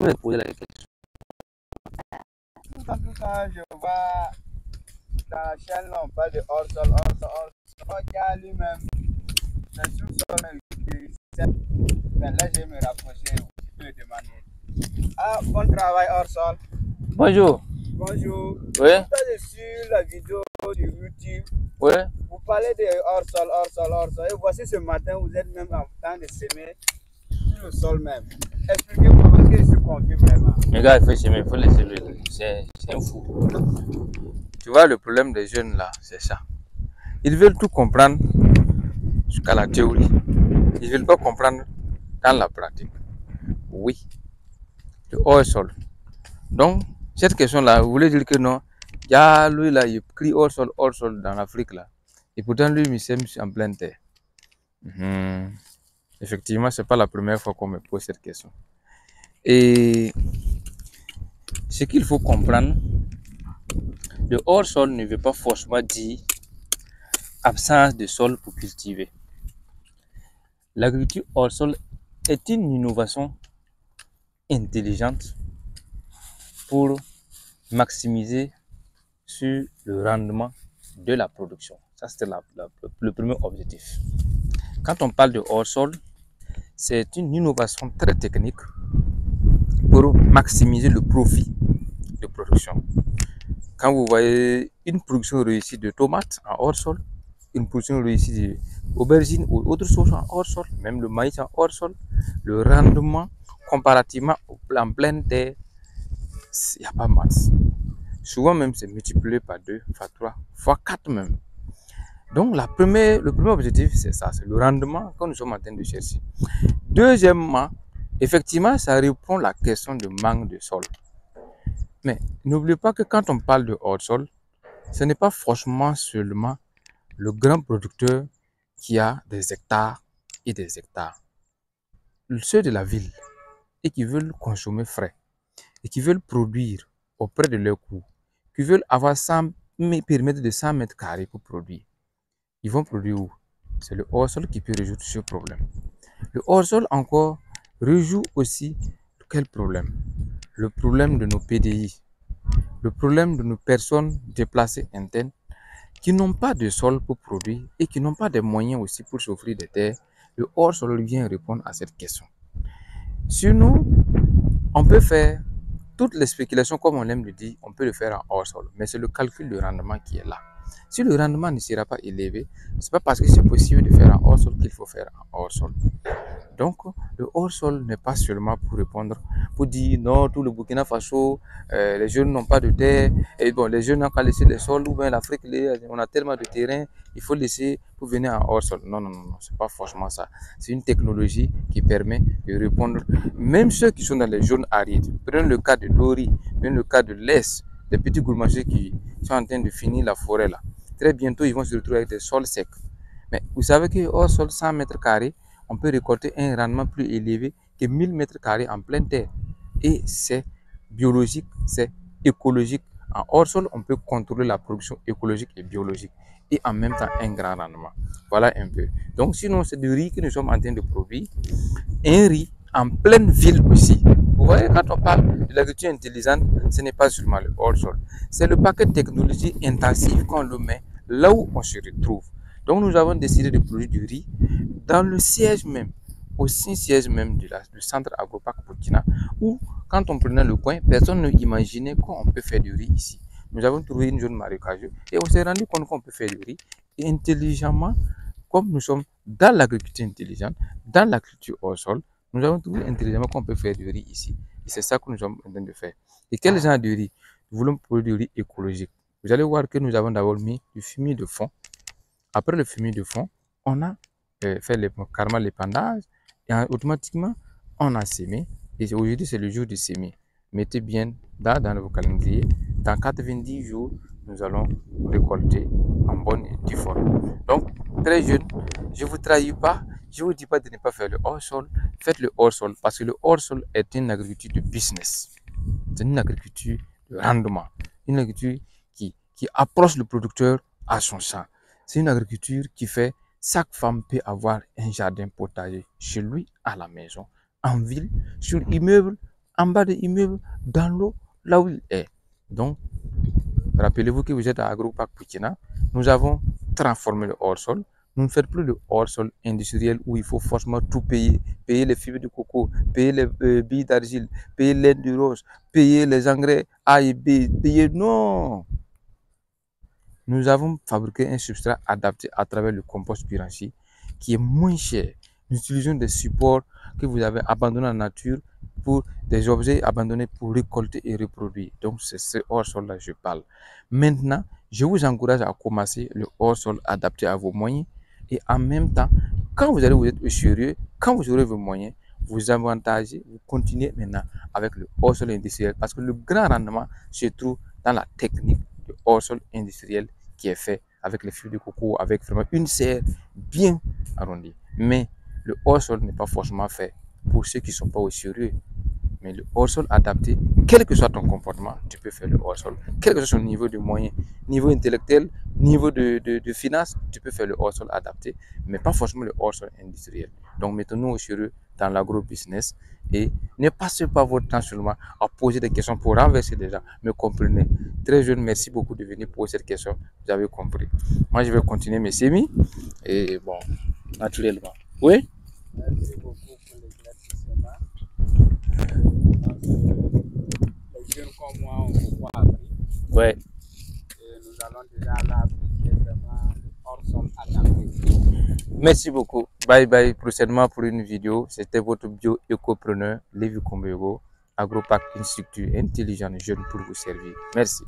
me poser la question. Tout en temps, je vois dans la chaîne, là, on parle de hors-sol, hors-sol, hors-sol. Regarde lui-même, le sous-sol, mais là, je vais me rapprocher, je peux le demander. Ah, bon travail hors-sol. Bonjour. Bonjour. Oui. Tout à l'heure sur la vidéo du YouTube, Oui. vous parlez de hors-sol, hors-sol, hors-sol. Et voici ce matin, vous êtes même en train de semer sur le sol même. Expliquez-moi parce que je suis confus vraiment. Les gars, il faut semer, il faut les semer. C'est un fou. Tu vois, le problème des jeunes là, c'est ça. Ils veulent tout comprendre jusqu'à la théorie. Ils ne veulent pas comprendre dans la pratique. Oui, le hors-sol. Donc, cette question-là, vous voulez dire que non, il y a lui là, il crie hors-sol dans l'Afrique là. Et pourtant, lui, il sème en pleine terre. Effectivement, ce n'est pas la première fois qu'on me pose cette question. Et ce qu'il faut comprendre, le hors-sol ne veut pas forcément dire absence de sol pour cultiver. L'agriculture hors-sol est une innovation intelligente pour maximiser sur le rendement de la production. Ça, c'était le premier objectif. Quand on parle de hors-sol, c'est une innovation très technique pour maximiser le profit de production. Quand vous voyez une production réussie de tomates en hors-sol, une production réussie d'aubergines ou autres choses en hors-sol, même le maïs en hors-sol, le rendement comparativement en pleine terre, il n'y a pas masse. Souvent même, c'est multiplié par 2, par 3, fois 4 même. Donc, le premier objectif, c'est ça, c'est le rendement que nous sommes en train de chercher. Deuxièmement, effectivement, ça répond à la question de manque de sol. Mais n'oubliez pas que quand on parle de hors-sol, ce n'est pas forcément seulement le grand producteur qui a des hectares et des hectares. Ceux de la ville et qui veulent consommer frais et qui veulent produire auprès de leurs coûts, qui veulent avoir 100 périmètres de 100 mètres carrés pour produire, ils vont produire où? C'est le hors-sol qui peut résoudre ce problème. Le hors-sol encore résout aussi quel problème? Le problème de nos PDI, le problème de nos personnes déplacées internes qui n'ont pas de sol pour produire et qui n'ont pas de moyens aussi pour s'offrir des terres. Le hors-sol vient répondre à cette question. Sinon, on peut faire toutes les spéculations, comme on aime le dire, on peut le faire en hors-sol, mais c'est le calcul de rendement qui est là. Si le rendement ne sera pas élevé, ce n'est pas parce que c'est possible de faire en hors-sol qu'il faut faire en hors-sol. Donc, le hors-sol n'est pas seulement pour répondre, pour dire non, tout le Burkina Faso, les jeunes n'ont pas de terre, et bon, les jeunes n'ont qu'à laisser les sols, ou bien l'Afrique, on a tellement de terrain, il faut laisser pour venir en hors-sol. Non, c'est pas forcément ça. C'est une technologie qui permet de répondre, même ceux qui sont dans les zones arides. Prenez le cas de Lori, prenez le cas de l'Est, des petits gourmanders qui sont en train de finir la forêt là. Très bientôt, ils vont se retrouver avec des sols secs. Mais vous savez que hors sol 100 mètres carrés, on peut récolter un rendement plus élevé que 1000 mètres carrés en pleine terre. Et c'est biologique, c'est écologique. En hors sol, on peut contrôler la production écologique et biologique. Et en même temps, un grand rendement. Voilà un peu. Donc, sinon, c'est du riz que nous sommes en train de produire. Un riz en pleine ville aussi. Vous voyez, quand on parle de l'agriculture intelligente, ce n'est pas seulement le hors sol. C'est le paquet de technologie intensive qu'on le met là où on se retrouve. Donc, nous avons décidé de produire du riz dans le siège même, au siège même du centre Agroparc Burkina, où, quand on prenait le coin, personne n'imaginait qu'on peut faire du riz ici. Nous avons trouvé une zone marécageuse et on s'est rendu compte qu'on peut faire du riz et intelligemment, comme nous sommes dans l'agriculture intelligente, dans l'agriculture au sol, nous avons trouvé intelligemment qu'on peut faire du riz ici. Et c'est ça que nous sommes en train de faire. Et quel genre de riz? Nous voulons produire du riz écologique. Vous allez voir que nous avons d'abord mis du fumier de fond. Après le fumier de fond, on a fait carrément l'épandage et automatiquement, on a sémé. Et aujourd'hui, c'est le jour de semer. Mettez bien dans vos calendriers. Dans 90 jours, nous allons récolter en bonne et due forme. Donc, très jeune, je ne vous trahis pas. Je ne vous dis pas de ne pas faire le hors-sol. Faites le hors-sol parce que le hors-sol est une agriculture de business. C'est une agriculture de rendement. Une agriculture qui approche le producteur à son champ. C'est une agriculture qui fait chaque femme peut avoir un jardin potager chez lui à la maison, en ville, sur immeuble, en bas de l'immeuble, dans l'eau, là où il est. Donc, rappelez-vous que vous êtes à Agropark Pukina. Nous avons transformé le hors-sol. Nous ne faisons plus le hors-sol industriel où il faut forcément tout payer. Payer les fibres de coco, payer les billes d'argile, payer l'aide du rose, payer les engrais A et B, payer... Non! Nous avons fabriqué un substrat adapté à travers le compost Piranchi qui est moins cher. Nous utilisons des supports que vous avez abandonnés en nature pour des objets abandonnés pour récolter et reproduire. Donc, c'est ce hors-sol-là que je parle. Maintenant, je vous encourage à commencer le hors-sol adapté à vos moyens et en même temps, quand vous allez vous être sérieux, quand vous aurez vos moyens, vous avantagez, vous continuez maintenant avec le hors-sol industriel parce que le grand rendement se trouve dans la technique du hors-sol industriel qui est fait avec les fibres de coco, avec vraiment une serre bien arrondie. Mais le hors-sol n'est pas forcément fait pour ceux qui ne sont pas au sérieux. Mais le hors-sol adapté, quel que soit ton comportement, tu peux faire le hors-sol. Quel que soit son niveau de moyens, niveau intellectuel, niveau de finance, tu peux faire le hors-sol adapté, mais pas forcément le hors-sol industriel. Donc, mettons-nous au sérieux dans l'agro-business et ne passez pas votre temps seulement à poser des questions pour renverser des gens, mais comprenez. Très jeune, merci beaucoup de venir poser cette question. Vous avez compris. Moi, je vais continuer mes semis et bon, naturellement. Oui? Merci beaucoup pour l'éclaircissement. Les jeunes comme moi ont beaucoup appris. Ouais. Et nous allons déjà l'appliquer vraiment hors-sol adapté. Merci beaucoup. Bye bye. Prochainement pour une vidéo. C'était votre bio-écopreneur, Lévi Kombego, Agropark, une structure intelligente jeune pour vous servir. Merci.